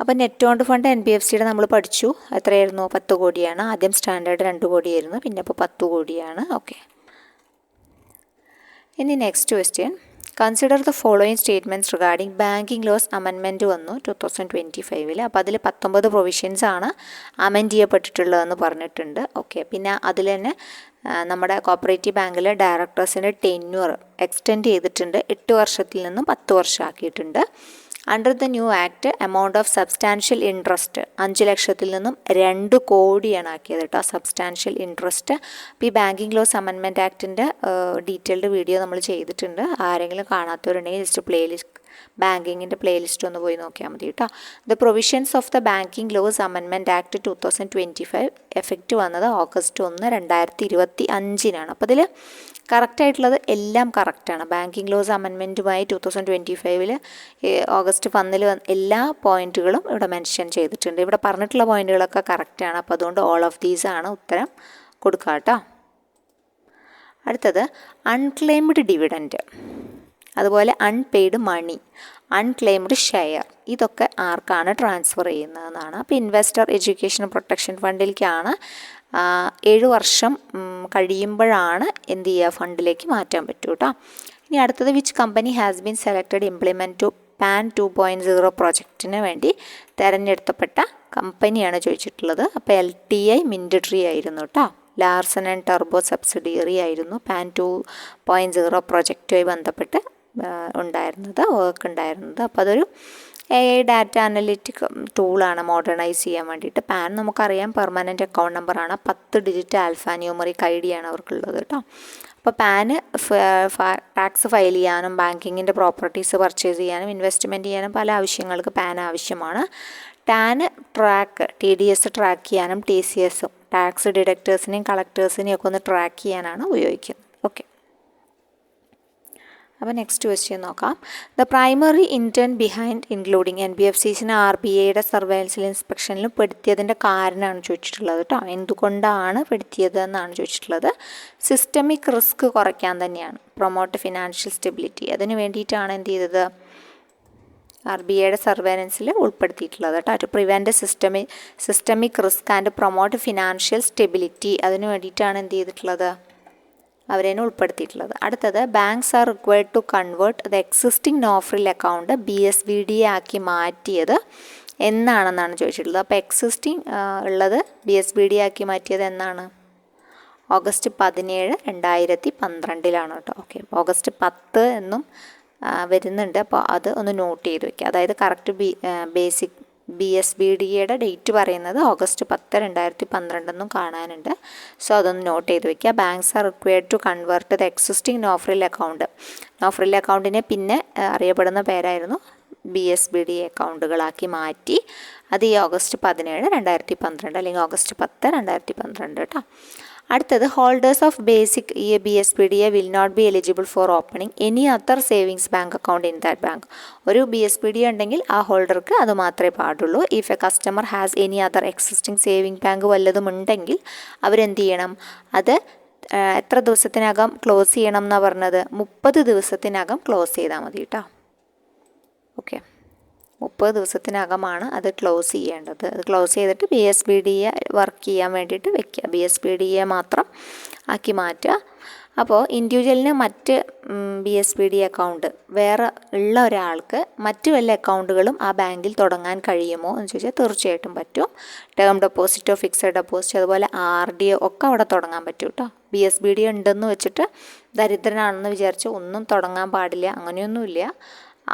അപ്പോൾ നെറ്റ് ഓൺഡ് ഫണ്ട് NBFCയുടെ നമ്മൾ പഠിച്ചു. എത്രയായിരുന്നു? 10 കോടിയാണ്. ആദ്യം സ്റ്റാൻഡേർഡ് 2 കോടിയായിരുന്നു, പിന്നെ ഇപ്പോൾ 10 കോടിയാണ്. ഓക്കെ, ഇനി next question. Consider the following statements regarding banking laws amendment വന്നു 2025. അപ്പോൾ അതിൽ 19 പ്രൊവിഷൻസ് ആണ് അമെൻഡ് ചെയ്യപ്പെട്ടിട്ടുള്ളതെന്ന് പറഞ്ഞിട്ടുണ്ട്. ഓക്കെ, പിന്നെ അതിൽ തന്നെ നമ്മുടെ കോപ്പറേറ്റീവ് ബാങ്കിലെ ഡയറക്ടേഴ്സിൻ്റെ ടെന്യൂർ എക്സ്റ്റെൻഡ് ചെയ്തിട്ടുണ്ട്. 8 വർഷത്തിൽ നിന്നും 10 വർഷം ആക്കിയിട്ടുണ്ട്. Under the new act amount of substantial interest 5 ലക്ഷത്തിൽ നിന്നും 2 കോടിയാണ് ആക്കിയത് കേട്ടോ, സബ്സ്റ്റാൻഷ്യൽ ഇൻട്രസ്റ്റ്. അപ്പോൾ ഈ ബാങ്കിങ് ലോസ് അമെൻമെൻറ്റ് ആക്ടിൻ്റെ ഡീറ്റെയിൽഡ് വീഡിയോ നമ്മൾ ചെയ്തിട്ടുണ്ട്. ആരെങ്കിലും കാണാത്തവരുണ്ടെങ്കിൽ ജസ്റ്റ് ബാങ്കിങ്ങിൻ്റെ പ്ലേലിസ്റ്റ് ഒന്ന് പോയി നോക്കിയാൽ മതി കേട്ടോ. The provisions of the banking laws amendment act 2025 effect വന്നത് August 1, 2025. അപ്പോൾ ഇതിൽ കറക്റ്റായിട്ടുള്ളത് എല്ലാം കറക്റ്റാണ്. ബാങ്കിങ് ലോസ് അമെൻമെൻറ്റുമായി 2025 ഓഗസ്റ്റ് 1 എല്ലാ പോയിന്റുകളും ഇവിടെ മെൻഷൻ ചെയ്തിട്ടുണ്ട്. ഇവിടെ പറഞ്ഞിട്ടുള്ള പോയിന്റുകളൊക്കെ കറക്റ്റാണ്. അപ്പോൾ അതുകൊണ്ട് ഓൾ ഓഫ് ദീസ് ആണ് ഉത്തരം കൊടുക്കുക കേട്ടോ. അടുത്തത് അൺക്ലെയിംഡ് ഡിവിഡൻറ്റ്, അതുപോലെ അൺപെയ്ഡ് മണി, അൺക്ലെയിംഡ് ഷെയർ, ഇതൊക്കെ ആർക്കാണ് ട്രാൻസ്ഫർ ചെയ്യുന്നതെന്നാണ്. അപ്പോൾ ഇൻവെസ്റ്റർ എഡ്യൂക്കേഷൻ പ്രൊട്ടക്ഷൻ ഫണ്ടിലേക്കാണ് 7 വർഷം കഴിയുമ്പോഴാണ് എന്ത് ചെയ്യുക, ഫണ്ടിലേക്ക് മാറ്റാൻ പറ്റൂ കേട്ടോ. ഇനി അടുത്തത് which company has been selected implement to PAN 2.0 പ്രോജക്റ്റിന് വേണ്ടി തിരഞ്ഞെടുക്കപ്പെട്ട കമ്പനിയാണ് ചോദിച്ചിട്ടുള്ളത്. അപ്പോൾ LTI മിൻട്രി ആയിരുന്നു കേട്ടോ. ലാർസൺ ആൻഡ് ടർബോ സബ്സിഡിയറി ആയിരുന്നു പാൻ 2.0 പ്രോജക്റ്റുമായി ബന്ധപ്പെട്ട് വർക്ക് ഉണ്ടായിരുന്നത്. അപ്പോൾ അതൊരു AI ഡാറ്റ അനലിറ്റിക് ടൂളാണ് മോഡേണൈസ് ചെയ്യാൻ വേണ്ടിയിട്ട്. പാൻ നമുക്കറിയാം പെർമനൻറ്റ് അക്കൗണ്ട് നമ്പറാണ്, 10 ഡിജിറ്റ് ആൽഫാ ന്യൂമറിക് ID ആണ് അവർക്കുള്ളത് കേട്ടോ. അപ്പോൾ പാന് ടാക്സ് ഫയൽ ചെയ്യാനും ബാങ്കിങ്ങിൻ്റെ പ്രോപ്പർട്ടീസ് പർച്ചേസ് ചെയ്യാനും ഇൻവെസ്റ്റ്മെൻറ്റ് ചെയ്യാനും പല ആവശ്യങ്ങൾക്ക് പാൻ ആവശ്യമാണ്. ടാന് TDS ട്രാക്ക് ചെയ്യാനും TCSും ടാക്സ് ഡിഡക്റ്റേഴ്സിനെയും കളക്ടേഴ്സിനെയും ഒക്കെ ഒന്ന് ട്രാക്ക് ചെയ്യാനാണ് ഉപയോഗിക്കുന്നത്. ഓക്കെ, അപ്പോൾ നെക്സ്റ്റ് ക്വസ്റ്റ്യൻ നോക്കാം. The primary intent behind including NBFCസിനെ RBIയുടെ സർവൈലൻസിലും ഇൻസ്പെക്ഷനിലും പെടുത്തിയതിൻ്റെ കാരണമാണ് ചോദിച്ചിട്ടുള്ളത് കേട്ടോ. എന്തുകൊണ്ടാണ് പെടുത്തിയത് എന്നാണ് ചോദിച്ചിട്ടുള്ളത്. സിസ്റ്റമിക് റിസ്ക് കുറയ്ക്കാൻ തന്നെയാണ്, പ്രൊമോട്ട് ഫിനാൻഷ്യൽ സ്റ്റെബിലിറ്റി, അതിന് വേണ്ടിയിട്ടാണ് എന്ത് ചെയ്തത്, RBIയുടെ സർവൈലൻസിൽ ഉൾപ്പെടുത്തിയിട്ടുള്ളത് കേട്ടോ. To prevent systemic risk and promote financial stability, അതിന് വേണ്ടിയിട്ടാണ് എന്ത് ചെയ്തിട്ടുള്ളത്, അവരേനെ ഉൾപ്പെടുത്തിയിട്ടുള്ളത്. അടുത്തത് banks are required to convert the existing no frill account BSBD ആക്കി മാറ്റിയത് എന്നാണെന്നാണ് ചോദിച്ചിട്ടുള്ളത്. അപ്പോൾ എക്സിസ്റ്റിംഗ് ഉള്ളത് BSBD ആക്കി മാറ്റിയത് എന്നാണ്, ഓഗസ്റ്റ് 17, 2012 കേട്ടോ. ഓക്കെ, ഓഗസ്റ്റ് 10 എന്നും വരുന്നുണ്ട്. അപ്പോൾ അത് ഒന്ന് നോട്ട് ചെയ്ത് വയ്ക്കുക. അതായത് കറക്റ്റ് BSBDയുടെ ഡേറ്റ് പറയുന്നത് ഓഗസ്റ്റ് 10, 2012 എന്നും കാണാനുണ്ട്. സോ അതൊന്ന് നോട്ട് ചെയ്ത് വയ്ക്കുക. Banks are required to convert the existing no frill account. No frill അക്കൗണ്ടിനെ പിന്നെ അറിയപ്പെടുന്ന പേരായിരുന്നു BSBD അക്കൗണ്ടുകളാക്കി മാറ്റി. അത് ഈ ഓഗസ്റ്റ് 17, 2012 അല്ലെങ്കിൽ ഓഗസ്റ്റ് 10, 2012 കേട്ടോ. അടുത്തത് holders of basic BSBD will not be eligible for opening any other savings bank account in that bank. ഒരു BSBD ഉണ്ടെങ്കിൽ ആ ഹോൾഡർക്ക് അത് മാത്രമേ പാടുള്ളൂ. If a customer has any other existing saving bank വല്ലതും ഉണ്ടെങ്കിൽ അവരെന്ത് ചെയ്യണം, അത് എത്ര ദിവസത്തിനകം ക്ലോസ് ചെയ്യണം എന്നാണ് പറഞ്ഞത്, 30 ദിവസത്തിനകം ക്ലോസ് ചെയ്താൽ മതി കേട്ടോ. ഓക്കെ, 30 ദിവസത്തിനകമാണ് അത് ക്ലോസ് ചെയ്യേണ്ടത്. അത് ക്ലോസ് ചെയ്തിട്ട് BSBD വർക്ക് ചെയ്യാൻ വേണ്ടിയിട്ട് വെക്കുക, BSBD മാത്രം ആക്കി മാറ്റുക. അപ്പോൾ ഇൻഡിവിജ്വലിന് മറ്റ് BSBD അക്കൗണ്ട് വേറെ ഉള്ള ഒരാൾക്ക് മറ്റ് വല്ല അക്കൗണ്ടുകളും ആ ബാങ്കിൽ തുടങ്ങാൻ കഴിയുമോ എന്ന് ചോദിച്ചാൽ തീർച്ചയായിട്ടും പറ്റും. ടേം ഡെപ്പോസിറ്റോ ഫിക്സഡ് ഡെപ്പോസിറ്റ് അതുപോലെ RD ഒക്കെ അവിടെ തുടങ്ങാൻ പറ്റും കേട്ടോ. BSBD ഉണ്ടെന്ന് വെച്ചിട്ട് ദരിദ്രനാണെന്ന് വിചാരിച്ച് ഒന്നും തുടങ്ങാൻ പാടില്ല,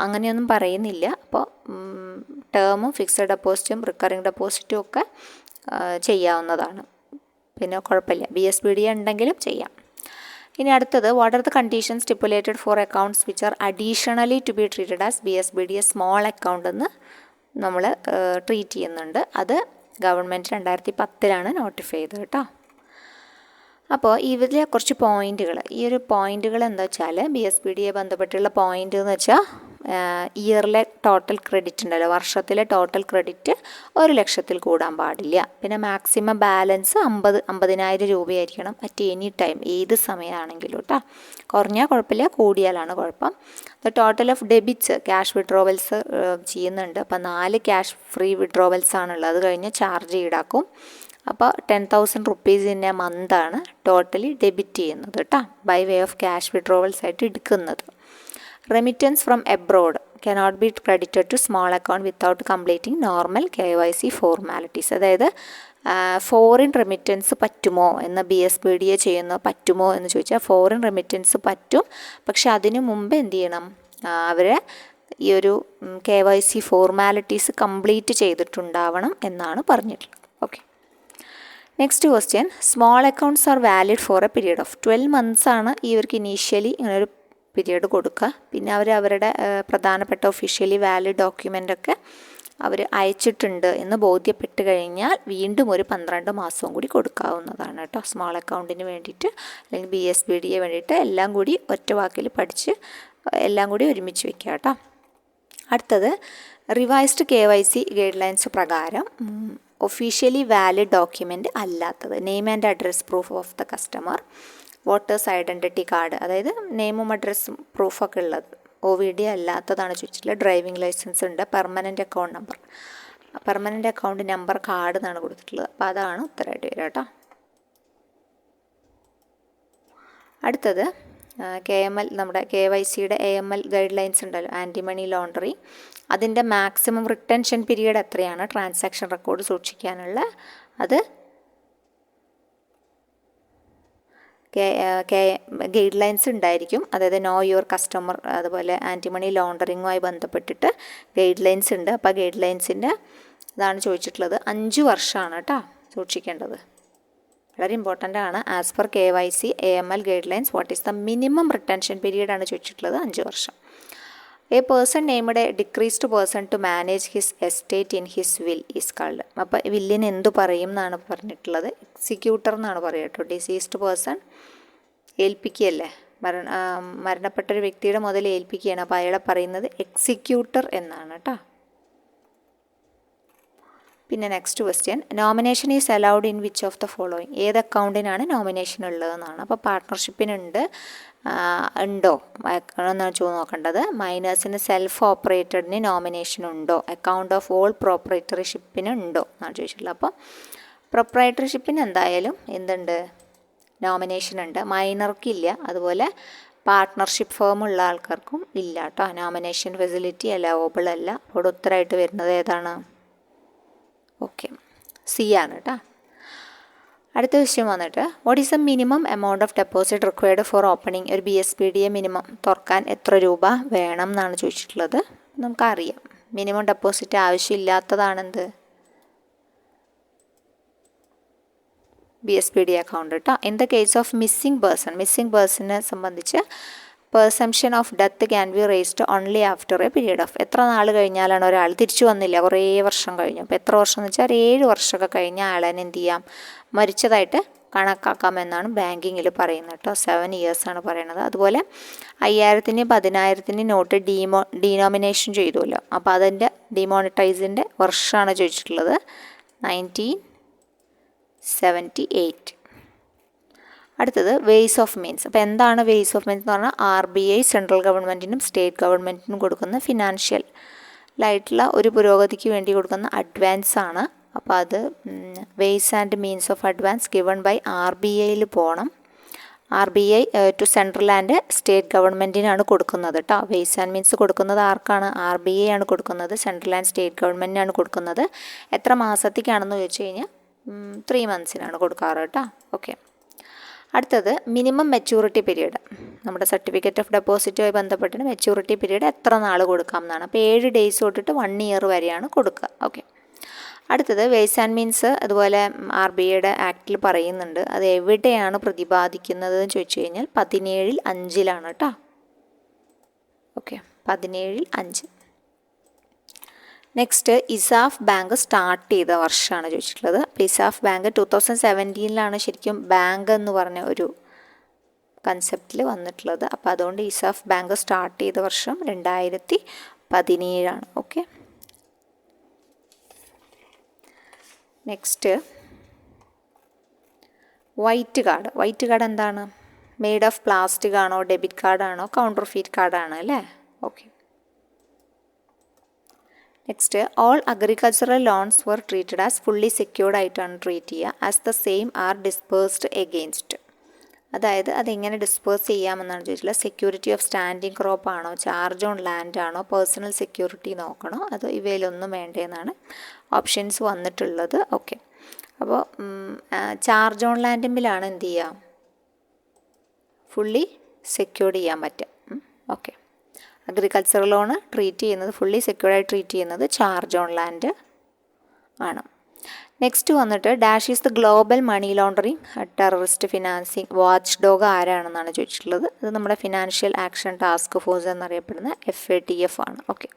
അങ്ങനെയൊന്നും പറയുന്നില്ല. അപ്പോൾ ടേമും ഫിക്സഡ് ഡെപ്പോസിറ്റും റിക്കറിങ് ഡെപ്പോസിറ്റും ഒക്കെ ചെയ്യാവുന്നതാണ്, പിന്നെ കുഴപ്പമില്ല. BSBD ഉണ്ടെങ്കിലും ചെയ്യാം. ഇനി അടുത്തത് what are the conditions stipulated for accounts which are additionally to be treated as BSBD small account എന്ന് നമ്മൾ ട്രീറ്റ് ചെയ്യുന്നുണ്ട്. അത് ഗവൺമെൻറ് 2010 നോട്ടിഫൈ ചെയ്തത് കേട്ടോ. അപ്പോൾ ഇതിലെ കുറച്ച് പോയിന്റുകൾ, ഈ ഒരു പോയിന്റുകൾ എന്താ വെച്ചാൽ BSBD ബന്ധപ്പെട്ടുള്ള പോയിന്റ് എന്ന് വെച്ചാൽ ഇയറിലെ ടോട്ടൽ ക്രെഡിറ്റ് ഉണ്ടല്ലോ, വർഷത്തിലെ ടോട്ടൽ ക്രെഡിറ്റ് 1 ലക്ഷത്തിൽ കൂടാൻ പാടില്ല. പിന്നെ മാക്സിമം ബാലൻസ് 50,000 രൂപയായിരിക്കണം അറ്റ് എനി ടൈം, ഏത് സമയമാണെങ്കിലും കേട്ടോ. കുറഞ്ഞാൽ കുഴപ്പമില്ല, കൂടിയാലാണ് കുഴപ്പം. Total of debits cash withdrawals ചെയ്യുന്നുണ്ട്. അപ്പോൾ 4 ക്യാഷ് ഫ്രീ വിഡ്രോവൽസ് ആണുള്ളത്, അത് കഴിഞ്ഞ് ചാർജ് ഈടാക്കും. അപ്പോൾ 10,000 റുപ്പീസ് ഇൻ എ മന്താണ് ടോട്ടലി ഡെബിറ്റ് ചെയ്യുന്നത് കേട്ടോ, by way of cash withdrawals ആയിട്ട് എടുക്കുന്നത്. Remittance from abroad cannot be credited to small account without completing normal KYC formalities. അതായത് ഫോറിൻ റെമിറ്റൻസ് പറ്റുമോ എന്ന് BSBD പറ്റുമോ എന്ന് ചോദിച്ചാൽ ഫോറിൻ റെമിറ്റൻസ് പറ്റും. പക്ഷെ അതിനു മുമ്പ് എന്ത് ചെയ്യണം, അവരെ ഈ ഒരു KYC ഫോർമാലിറ്റീസ് കംപ്ലീറ്റ് ചെയ്തിട്ടുണ്ടാവണം എന്നാണ് പറഞ്ഞിട്ടുള്ളത്. Okay, next question. Small accounts R valid four A period of 12 months ആണ് ഇവർക്ക് ഇനീഷ്യലി ഇങ്ങനൊരു പീരീഡ് കൊടുക്കുക. പിന്നെ അവരുടെ പ്രധാനപ്പെട്ട ഒഫീഷ്യലി വാലിഡ് ഡോക്യുമെൻ്റൊക്കെ അവർ അയച്ചിട്ടുണ്ട് എന്ന് ബോധ്യപ്പെട്ട് കഴിഞ്ഞാൽ വീണ്ടും ഒരു 12 മാസവും കൂടി കൊടുക്കാവുന്നതാണ് കേട്ടോ. സ്മോൾ അക്കൗണ്ടിന് വേണ്ടിയിട്ട് അല്ലെങ്കിൽ BSBD വേണ്ടിയിട്ട് എല്ലാം കൂടി ഒറ്റ വാക്കിൽ പഠിച്ച് എല്ലാം കൂടി ഒരുമിച്ച് വെക്കുക കേട്ടോ. അടുത്തത് റിവൈസ്ഡ് KYC ഗൈഡ് ലൈൻസ് പ്രകാരം ഒഫീഷ്യലി വാലിഡ് ഡോക്യുമെൻ്റ് അല്ലാത്തത് name and address proof of the customer, voters identity card, അതായത് നെയിമും അഡ്രസ്സും പ്രൂഫൊക്കെ ഉള്ളത് OVD അല്ലാത്തതാണ് ചോദിച്ചിട്ടുള്ളത്. ഡ്രൈവിംഗ് ലൈസൻസ് ഉണ്ട്, permanent account number, permanent account number card എന്നാണ് കൊടുത്തിട്ടുള്ളത്. അപ്പോൾ അതാണ് ഉത്തരമായിട്ട് വരിക കേട്ടോ. അടുത്തത് KML നമ്മുടെ KYCയുടെ AML ഗൈഡ് ലൈൻസ് ഉണ്ടല്ലോ, ആൻറ്റി മണി ലോണ്ടറി, അതിൻ്റെ മാക്സിമം റിട്ടൻഷൻ പീരീഡ് എത്രയാണ് ട്രാൻസാക്ഷൻ റെക്കോർഡ് സൂക്ഷിക്കാനുള്ള, അത് ഗൈഡ് ലൈൻസ് ഉണ്ടായിരിക്കും. അതായത് നോ യുവർ കസ്റ്റമർ, അതുപോലെ ആൻറ്റി മണി ലോണ്ടറിങ്ങുമായി ബന്ധപ്പെട്ടിട്ട് ഗൈഡ് ലൈൻസ് ഉണ്ട്. അപ്പോൾ ഗൈഡ് ലൈൻസിൻ്റെ ഇതാണ് ചോദിച്ചിട്ടുള്ളത്. 5 വർഷമാണ് കേട്ടോ സൂക്ഷിക്കേണ്ടത്, വളരെ ഇമ്പോർട്ടൻ്റ് ആണ്. As per KYC AML guidelines what is the minimum retention period ആണ് ചോദിച്ചിട്ടുള്ളത്, 5 വർഷം. A person named a deceased person to manage his estate in his will is called. അപ്പോൾ വില്ലിന് എന്തു പറയും എന്നാണ് പറഞ്ഞിട്ടുള്ളത്, എക്സിക്യൂട്ടർ എന്നാണ് പറയുക കേട്ടോ. ഡിസീസ്ഡ് പേഴ്സൺ ഏൽപ്പിക്കുകയല്ലേ, മരണപ്പെട്ടൊരു വ്യക്തിയുടെ മുതൽ ഏൽപ്പിക്കുകയാണ്, അപ്പോൾ അയാളെ പറയുന്നത് എക്സിക്യൂട്ടർ എന്നാണ് കേട്ടോ. പിന്നെ next question, nomination is allowed in which of the following, ഏത് അക്കൗണ്ടിനാണ് നോമിനേഷൻ ഉള്ളതെന്നാണ്. അപ്പോൾ പാർട്ട്ണർഷിപ്പിനുണ്ട് ഉണ്ടോ എന്നാണ് നോക്കേണ്ടത്. മൈനേഴ്സിന് സെൽഫ് ഓപ്പറേറ്റഡിന് നോമിനേഷൻ ഉണ്ടോ, അക്കൗണ്ട് ഓഫ് ഓൾ പ്രോപ്പറേറ്റർഷിപ്പിന് ഉണ്ടോ എന്നാണ് ചോദിച്ചിട്ടുള്ളത്. അപ്പോൾ പ്രൊപ്പറേറ്റർഷിപ്പിന് എന്തായാലും എന്തുണ്ട്, നോമിനേഷൻ ഉണ്ട്, മൈനർക്കില്ല. അതുപോലെ പാർട്ട്ണർഷിപ്പ് ഫേം ഉള്ള ആൾക്കാർക്കും ഇല്ല കേട്ടോ. നോമിനേഷൻ ഫെസിലിറ്റി അലവബിൾ അല്ല. അവിടെ ഉത്തരമായിട്ട് വരുന്നത് ഏതാണ്? ഓക്കെ, സി ആണ് കേട്ടോ. അടുത്ത ക്വസ്റ്റ്യൻ വന്നിട്ട്, what is the minimum amount of deposit required for opening, ഒരു BSPDA മിനിമം തുറക്കാൻ എത്ര രൂപ വേണം എന്നാണ് ചോദിച്ചിട്ടുള്ളത്. നമുക്കറിയാം മിനിമം ഡെപ്പോസിറ്റ് ആവശ്യമില്ലാത്തതാണെന്ത്, BSPDA അക്കൗണ്ട് കേട്ടോ. In the case of missing പേഴ്സണിനെ സംബന്ധിച്ച് perception of death can be raised only after a period of, എത്ര നാൾ കഴിഞ്ഞാലാണ് ഒരാൾ തിരിച്ചു വന്നില്ല, കുറേ വർഷം കഴിഞ്ഞു. അപ്പോൾ എത്ര വർഷം എന്ന് വെച്ചാൽ 7 വർഷമൊക്കെ കഴിഞ്ഞാൽ ആളെ എന്ത് ചെയ്യാം, മരിച്ചതായിട്ട് കണക്കാക്കാമെന്നാണ് ബാങ്കിങ്ങിൽ പറയുന്നത് കേട്ടോ. 7 years ആണ് പറയുന്നത്. അതുപോലെ 5000-നും 10,000-നും നോട്ട് ഡീനോമിനേഷൻ ചെയ്തുമല്ലോ, അപ്പോൾ അതിൻ്റെ ഡിമോണിറ്റൈസിൻ്റെ വർഷമാണ് ചോദിച്ചിട്ടുള്ളത്, 1978. അടുത്തത് വേയ്സ് ഓഫ് മീൻസ്. അപ്പോൾ എന്താണ് വേയ്സ് ഓഫ് മീൻസ് എന്ന് പറഞ്ഞാൽ RBI സെൻട്രൽ ഗവൺമെൻറ്റിനും സ്റ്റേറ്റ് ഗവൺമെൻറ്റിനും കൊടുക്കുന്ന ഫിനാൻഷ്യലായിട്ടുള്ള ഒരു പുരോഗതിക്ക് വേണ്ടി കൊടുക്കുന്ന അഡ്വാൻസ് ആണ്. അപ്പോൾ അത് ways and means of advance given by RBIയിൽ പോകണം. RBI to central and state ഗവൺമെൻറ്റിനാണ് കൊടുക്കുന്നത് കേട്ടോ. വേയ്സ് ആൻഡ് മീൻസ് കൊടുക്കുന്നത് ആർക്കാണ്? RBI ആണ് കൊടുക്കുന്നത്, സെൻട്രൽ ആൻഡ് സ്റ്റേറ്റ് ഗവൺമെൻറ്റിനാണ് കൊടുക്കുന്നത്. എത്ര മാസത്തേക്കാണെന്ന് ചോദിച്ചു കഴിഞ്ഞാൽ 3 months കൊടുക്കാറ് കേട്ടോ. ഓക്കെ, അടുത്തത് മിനിമം മെച്യൂരിറ്റി പീരീഡ്. നമ്മുടെ സർട്ടിഫിക്കറ്റ് ഓഫ് ഡെപ്പോസിറ്റുമായി ബന്ധപ്പെട്ടിട്ട് മെച്യൂരിറ്റി പീരീഡ് എത്ര നാൾ കൊടുക്കാം എന്നാണ്. അപ്പോൾ 7 days തൊട്ടിട്ട് 1 year വരെയാണ് കൊടുക്കുക. ഓക്കെ, അടുത്തത് വേയ്സ് ആൻഡ് മീൻസ് അതുപോലെ RBIയുടെ ആക്റ്റിൽ പറയുന്നുണ്ട്. അത് എവിടെയാണ് പ്രതിപാദിക്കുന്നത് എന്ന് ചോദിച്ചു കഴിഞ്ഞാൽ 17(5) കേട്ടോ. Okay, 17(5). Next, ESAF bank start ചെയ്ത വർഷമാണ് ചോദിച്ചിട്ടുള്ളത്. അപ്പോൾ ഇസാഫ് ബാങ്ക് 2017 ശരിക്കും ബാങ്ക് എന്ന് പറഞ്ഞ ഒരു കൺസെപ്റ്റിൽ വന്നിട്ടുള്ളത്. അപ്പോൾ അതുകൊണ്ട് ഇസാഫ് ബാങ്ക് സ്റ്റാർട്ട് ചെയ്ത വർഷം 2017. ഓക്കെ, നെക്സ്റ്റ്, വൈറ്റ് കാർഡ് എന്താണ്? മെയ്ഡ് ഓഫ് പ്ലാസ്റ്റിക് ആണോ, ഡെബിറ്റ് കാർഡാണോ, കൗണ്ടർ ഫീറ്റ് കാർഡാണ് അല്ലേ? Okay, next, all agricultural loans were treated as fully secured ആയിട്ടാണ് ട്രീറ്റ് ചെയ്യുക. As the same are disbursed against, അതായത് അതെങ്ങനെ ഡിസ്പേഴ്സ് ചെയ്യാമെന്നാണ് ചോദിച്ചിട്ടുള്ളത്. സെക്യൂരിറ്റി ഓഫ് സ്റ്റാൻഡിങ് ക്രോപ്പ് ആണോ, ചാർജ് ഓൺ ലാൻഡ് ആണോ, പേഴ്സണൽ സെക്യൂരിറ്റി നോക്കണോ, അത് ഇവയിലൊന്നും വേണ്ടതെന്നാണ് ഓപ്ഷൻസ് വന്നിട്ടുള്ളത്. ഓക്കെ, അപ്പോൾ ചാർജ് ഓൺ ലാൻഡിലാണ് എന്ത് ചെയ്യുക, ഫുള്ളി സെക്യൂർഡ് ചെയ്യാൻ പറ്റും. ഓക്കെ, അഗ്രികൾച്ചറൽ ലോണ് ട്രീറ്റ് ചെയ്യുന്നത്, ഫുള്ളി സെക്യൂർഡായി ട്രീറ്റ് ചെയ്യുന്നത് ചാർജ് ഓൺ ലാൻഡ് ആണ്. നെക്സ്റ്റ് വന്നിട്ട്, dash is the global money laundering terrorist financing watchdog ആരാണെന്നാണ് ചോദിച്ചിട്ടുള്ളത്. ഇത് നമ്മുടെ ഫിനാൻഷ്യൽ ആക്ഷൻ ടാസ്ക് ഫോഴ്സ് എന്നറിയപ്പെടുന്ന FATF ആണ്. ഓക്കെ,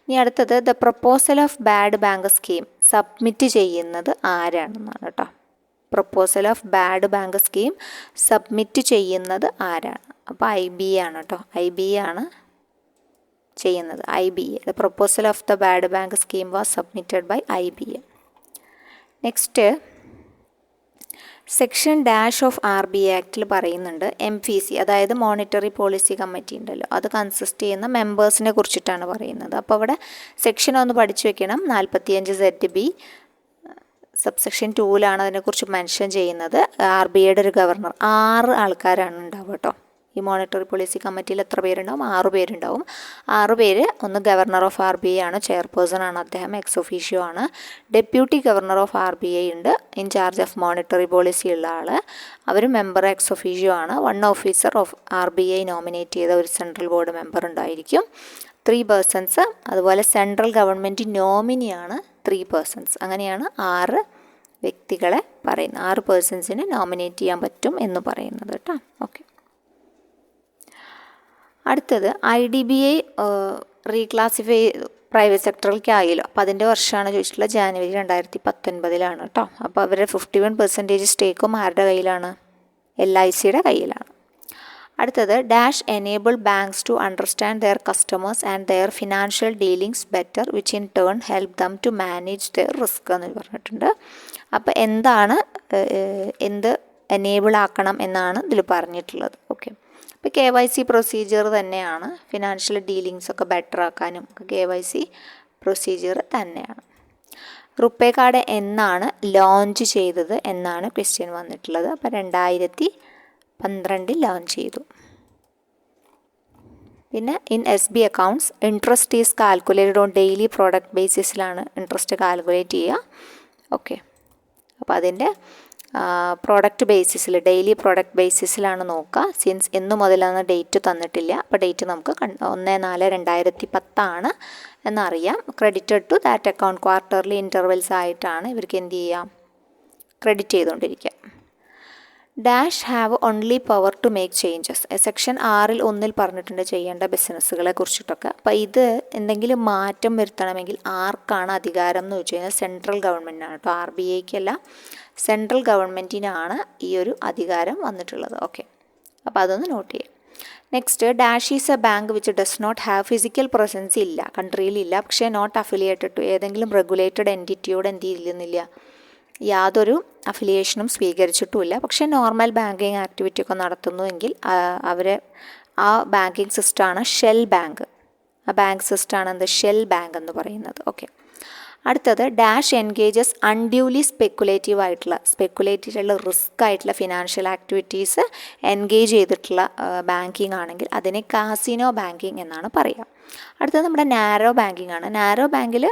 ഇനി അടുത്തത്, the proposal of bad bank scheme submit ചെയ്യുന്നത് ആരാണെന്നാണ് കേട്ടോ. Proposal of bad bank scheme submit ചെയ്യുന്നത് ആരാണ്? അപ്പോൾ IBA ആണ് കേട്ടോ. IBA ആണ് ചെയ്യുന്നത് IBA. The proposal of the bad bank scheme was submitted by IBA. Next section dash of RBA ആക്റ്റിൽ പറയുന്നുണ്ട് MPC, അതായത് മോണിറ്ററി പോളിസി കമ്മിറ്റി ഉണ്ടല്ലോ, അത് കൺസിസ്റ്റ് ചെയ്യുന്ന മെമ്പേഴ്സിനെ കുറിച്ചിട്ടാണ് പറയുന്നത്. അപ്പോൾ അവിടെ സെക്ഷൻ ഒന്ന് പഠിച്ചു വെക്കണം. 45ZB സബ്സെക്ഷൻ 2ലാണ് അതിനെക്കുറിച്ച് മെൻഷൻ ചെയ്യുന്നത്. RBAയുടെ ഒരു ഗവർണർ, 6 ആൾക്കാരാണ് ഉണ്ടാവുക കേട്ടോ. ഈ മോണിറ്ററി പോളിസി കമ്മിറ്റിയിൽ എത്ര പേരുണ്ടാവും? 6 പേരുണ്ടാവും. 6 പേര്, ഒന്ന് ഗവർണർ ഓഫ് RBA ആണ്, ചെയർപേഴ്സൺ ആണ് അദ്ദേഹം, എക്സ് ഒഫീഷ്യോ ആണ്. ഡെപ്യൂട്ടി ഗവർണർ ഓഫ് RBA ഉണ്ട്, ഇൻചാർജ് ഓഫ് മോണിറ്ററി പോളിസി ഉള്ള ആൾ, അവർ മെമ്പർ എക്സ് ഒഫീഷ്യോ ആണ്. 1 ഓഫീസർ ഓഫ് RBA നോമിനേറ്റ് ചെയ്ത ഒരു സെൻട്രൽ ബോർഡ് മെമ്പർ ഉണ്ടായിരിക്കും, 3 പേഴ്സൺസ്. അതുപോലെ സെൻട്രൽ ഗവൺമെൻറ് നോമിനിയാണ് 3 പേഴ്സൺസ്. അങ്ങനെയാണ് 6 വ്യക്തികളെ പറയുന്നത്, 6 പേഴ്സൺസിനെ നോമിനേറ്റ് ചെയ്യാൻ പറ്റും എന്ന് പറയുന്നത് കേട്ടോ. ഓക്കെ, അടുത്തത് IDBI റീക്ലാസിഫൈ പ്രൈവറ്റ് സെക്ടറിലേക്ക് ആയല്ലോ. അപ്പോൾ അതിൻ്റെ വർഷമാണ് ചോദിച്ചിട്ടുള്ളത്, ജാനുവരി 2019 കേട്ടോ. അപ്പോൾ അവരുടെ 51% സ്റ്റേക്കും ആരുടെ കയ്യിലാണ്? LICയുടെ കയ്യിലാണ്. അടുത്തത് dash enable banks to understand their customers and their financial dealings better which in turn help them to manage their risk എന്ന് പറഞ്ഞിട്ടുണ്ട്. അപ്പോൾ എന്താണ് എന്ത് എനേബിൾ ആക്കണം എന്നാണ് ഇതിൽ പറഞ്ഞിട്ടുള്ളത്. ഓക്കെ, ഇപ്പോൾ KYC പ്രൊസീജിയർ തന്നെയാണ്, ഫിനാൻഷ്യൽ ഡീലിങ്സ് ഒക്കെ ബെറ്റർ ആക്കാനും KYC പ്രൊസീജിയർ തന്നെയാണ്. റുപ്പേ കാർഡ് എന്നാണ് ലോഞ്ച് ചെയ്തത് എന്നാണ് ക്വസ്റ്റ്യൻ വന്നിട്ടുള്ളത്. അപ്പോൾ 2012 ലോഞ്ച് ചെയ്തു. പിന്നെ in SB accounts interest is calculated on daily product ബേസിസിലാണ് ഇൻട്രസ്റ്റ് കാൽക്കുലേറ്റ് ചെയ്യുക. ഓക്കെ, അപ്പോൾ അതിൻ്റെ പ്രോഡക്റ്റ് ബേസിസിൽ, ഡെയിലി പ്രോഡക്റ്റ് ബേസിസിലാണ് നോക്കുക. സിൻസ് എന്ന് മുതലാണെന്ന് ഡേറ്റ് തന്നിട്ടില്ല, അപ്പോൾ ഡേറ്റ് നമുക്ക് 1/4/2010 എന്നറിയാം. Credited to that account quarterly intervals ആയിട്ടാണ് ഇവർക്ക് എന്ത് ചെയ്യാം, ക്രെഡിറ്റ് ചെയ്തുകൊണ്ടിരിക്കുക. Dash have only power to make changes. Section 6 പറഞ്ഞിട്ടുണ്ട് ചെയ്യേണ്ട ബിസിനസ്സുകളെ കുറിച്ചിട്ടൊക്കെ. അപ്പോൾ ഇത് എന്തെങ്കിലും മാറ്റം വരുത്തണമെങ്കിൽ ആർക്കാണ് അധികാരം എന്ന് വെച്ച് കഴിഞ്ഞാൽ സെൻട്രൽ ഗവൺമെൻറ്റിനാണ് കേട്ടോ, RBAക്കല്ല, സെൻട്രൽ ഗവൺമെൻറ്റിനാണ് ഈ ഒരു അധികാരം വന്നിട്ടുള്ളത്. ഓക്കെ, അപ്പോൾ അതൊന്ന് നോട്ട് ചെയ്യാം. Next dash is a bank which does not have physical presence ഇല്ല, കൺട്രിയിലില്ല, പക്ഷേ നോട്ട് അഫിലിയേറ്റഡ് ടു ഏതെങ്കിലും റെഗുലേറ്റഡ് എൻറ്റിറ്റിയോട് എന്ത് ചെയ്യുന്നില്ല, യാതൊരു അഫിലിയേഷനും സ്വീകരിച്ചിട്ടുമില്ല, പക്ഷേ നോർമൽ ബാങ്കിങ് ആക്ടിവിറ്റി ഒക്കെ നടത്തുന്നുവെങ്കിൽ അവരെ ആ ബാങ്കിങ് സിസ്റ്റമാണ് ഷെൽ ബാങ്ക്. ആ ബാങ്ക് സിസ്റ്റമാണ് എന്ത്, ഷെൽ ബാങ്ക് എന്ന് പറയുന്നത്. ഓക്കെ, അടുത്തത് ഡാഷ് എൻഗേജസ് അൺഡ്യൂലി സ്പെക്കുലേറ്റീവുള്ള റിസ്ക് ആയിട്ടുള്ള ഫിനാൻഷ്യൽ ആക്ടിവിറ്റീസ് എൻഗേജ് ചെയ്തിട്ടുള്ള ബാങ്കിങ് ആണെങ്കിൽ അതിനെ കാസിനോ ബാങ്കിങ് എന്നാണ് പറയുക. അടുത്തത് നമ്മുടെ നാരോ ബാങ്കിങ് ആണ്. നാരോ ബാങ്കിൽ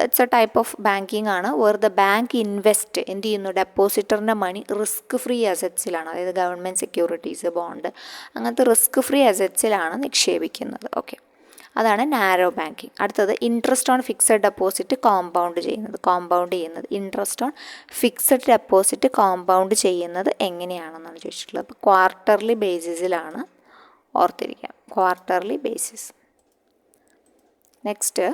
it's a type of banking ആണ് വേർ ദ ബാങ്ക് ഇൻവെസ്റ്റ് എന്ത് ചെയ്യുന്നു, ഡെപ്പോസിറ്ററിൻ്റെ മണി റിസ്ക് ഫ്രീ അസറ്റ്സിലാണ്, അതായത് ഗവൺമെൻറ് സെക്യൂരിറ്റീസ്, ബോണ്ട്, അങ്ങനത്തെ റിസ്ക് ഫ്രീ അസറ്റ്സിലാണ് നിക്ഷേപിക്കുന്നത്. ഓക്കെ, അതാണ് നാരോ ബാങ്കിങ്. അടുത്തത് interest on fixed deposit compound ചെയ്യുന്നത് interest on fixed deposit compound ചെയ്യുന്നത് എങ്ങനെയാണെന്നാണ് ചോദിച്ചിട്ടുള്ളത്. അപ്പോൾ ക്വാർട്ടർലി ബേസിസിലാണ്, ഓർത്തിരിക്കാം, quarterly basis. Next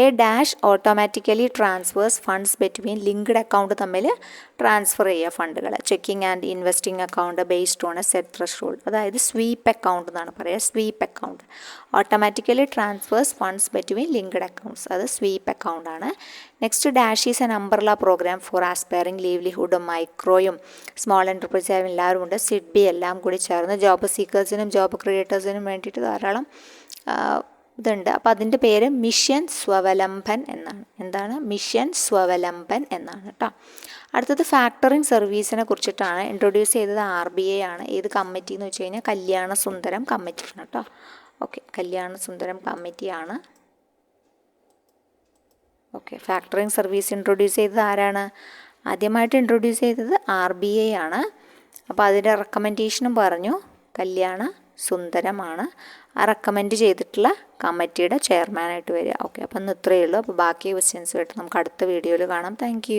a dash automatically transfers funds between linked account തമ്മിൽ ട്രാൻസ്ഫർ ചെയ്യുക ഫണ്ടുകൾ. Checking and investing account based on a set threshold, അതായത് സ്വീപ്പ് അക്കൗണ്ട് എന്നാണ് പറയുക. Sweep account automatically transfers funds between linked accounts, അത് sweep account ആണ്. Next dash is an umbrella program for aspiring ലീവ്ലിഹുഡും മൈക്രോയും സ്മോൾ എൻ്റർപ്രൈസും എല്ലാവരും ഉണ്ട്. സിഡ്ബി എല്ലാം കൂടി ചേർന്ന് ജോബ് സീക്കേഴ്സിനും ജോബ് ക്രിയേറ്റേഴ്സിനും വേണ്ടിയിട്ട് ധാരാളം ഇതുണ്ട്. അപ്പോൾ അതിൻ്റെ പേര് മിഷൻ സ്വവലംബൻ എന്നാണ്. എന്താണ്? മിഷൻ സ്വവലംബൻ എന്നാണ് കേട്ടോ. അടുത്തത് ഫാക്ടറിങ് സർവീസിനെ കുറിച്ചിട്ടാണ്. ഇൻട്രൊഡ്യൂസ് ചെയ്തത് RBA ആണ്. ഏത് കമ്മിറ്റി എന്ന് വെച്ച് കഴിഞ്ഞാൽ കല്യാണ സുന്ദരം കമ്മിറ്റിയാണ് കേട്ടോ. ഓക്കെ, കല്യാണ സുന്ദരം കമ്മിറ്റിയാണ്. ഓക്കെ, ഫാക്ടറിങ് സർവീസ് ഇൻട്രൊഡ്യൂസ് ചെയ്തത് ആരാണ്? ആദ്യമായിട്ട് ഇൻട്രൊഡ്യൂസ് ചെയ്തത് RBA ആണ്. അപ്പോൾ അതിൻ്റെ റെക്കമെൻഡേഷനും പറഞ്ഞു കല്യാണ സുന്ദരമാണ്. ആ റെക്കമെൻഡ് ചെയ്തിട്ടുള്ള കമ്മിറ്റിയുടെ ചെയർമാനായിട്ട് വരിക. ഓക്കെ, അപ്പം ഇന്ന് ഇത്രയേ ഉള്ളൂ. അപ്പോൾ ബാക്കി ക്വസ്റ്റ്യൻസ് ആയിട്ട് നമുക്ക് അടുത്ത വീഡിയോയിൽ കാണാം. താങ്ക്